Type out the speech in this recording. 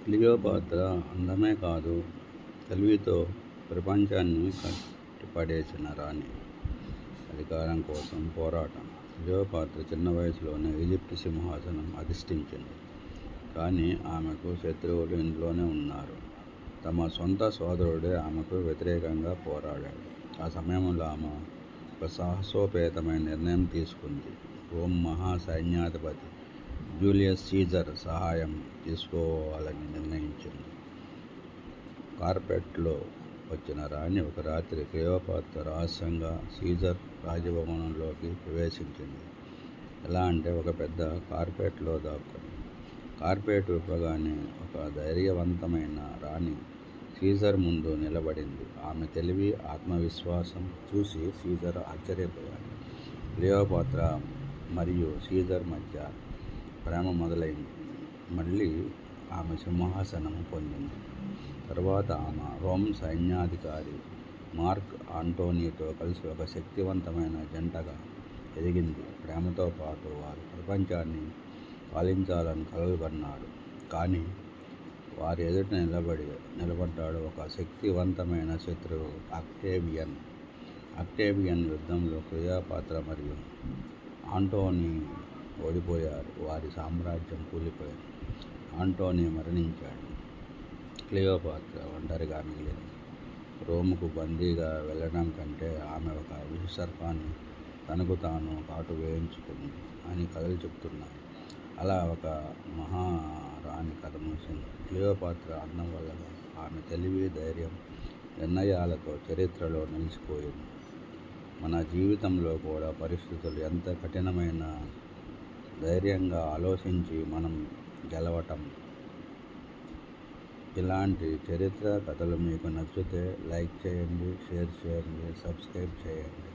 Cleopatra అందమే కాదు, తెలివితో ప్రపంచాన్ని కట్టిపడేసిన రాణి. అధికారం కోసం పోరాటం. క్లియోపాత్ర చిన్న వయసులోనే ఈజిప్టు సింహాసనం అధిష్ఠించింది. కానీ ఆమెకు శత్రువులు ఇంట్లోనే ఉన్నారు. తమ సొంత సోదరుడే ఆమెకు వ్యతిరేకంగా పోరాడాడు. ఆ సమయంలో ఆమె ఒక సాహసోపేతమైన నిర్ణయం తీసుకుంది. రోమ్ మహా సైన్యాధిపతి జూలియస్ సీజర్ సహాయం తీసుకోవాలని నిర్ణయించింది. కార్పెట్లో వచ్చిన రాణి ఒక రాత్రి క్లియోపాత్ర రహస్యంగా సీజర్ రాజభవనంలోకి ప్రవేశించింది. ఎలా అంటే ఒక పెద్ద కార్పెట్లో దాక్కుంది. కార్పెట్ విప్పగానే ఒక ధైర్యవంతమైన రాణి సీజర్ ముందు నిలబడింది. ఆమె తెలివి, ఆత్మవిశ్వాసం చూసి సీజర్ ఆశ్చర్యపోయాడు. క్లియోపాత్ర మరియు సీజర్ మధ్య ప్రేమ మొదలైంది. మళ్ళీ ఆమె సింహాసనం పొందింది. తరువాత ఆమె రోమ్ సైన్యాధికారి మార్క్ ఆంటోనీతో కలిసి ఒక శక్తివంతమైన జంటగా ఎదిగింది. ప్రేమతో పాటు వారు ప్రపంచాన్ని పాలించాలని కలలు కన్నారు. కానీ వారి ఎదుట నిలబడ్డాడు ఒక శక్తివంతమైన శత్రువు, అక్టేవియన్. అక్టేవియన్ యుద్ధంలో క్లియోపాత్ర మరియు ఆంటోనీ ఓడిపోయారు. వారి సామ్రాజ్యం కూలిపోయింది. ఆంటోనీ మరణించాడు. క్లియోపాత్ర ఒంటరిగా మిగిలింది. రోముకు బందీగా వెళ్ళడం కంటే ఆమె ఒక విషసర్పాన్ని తనకు తాను కాటు వేయించుకుంది అని కథలు చెబుతున్నాయి. అలా ఒక మహారాణి కథ ముగిసింది. క్లియోపాత్ర అందం వల్ల ఆమె తెలివి, ధైర్యం, నిర్ణయాలతో చరిత్రలో నిలిచిపోయింది. మన జీవితంలో కూడా పరిస్థితులు ఎంత కఠినమైన ధైర్యంగా ఆలోచించి మనం గెలవటం. ఇలాంటి చరిత్ర కథలు మీకు నచ్చితే లైక్ చేయండి, షేర్ చేయండి, సబ్స్క్రైబ్ చేయండి.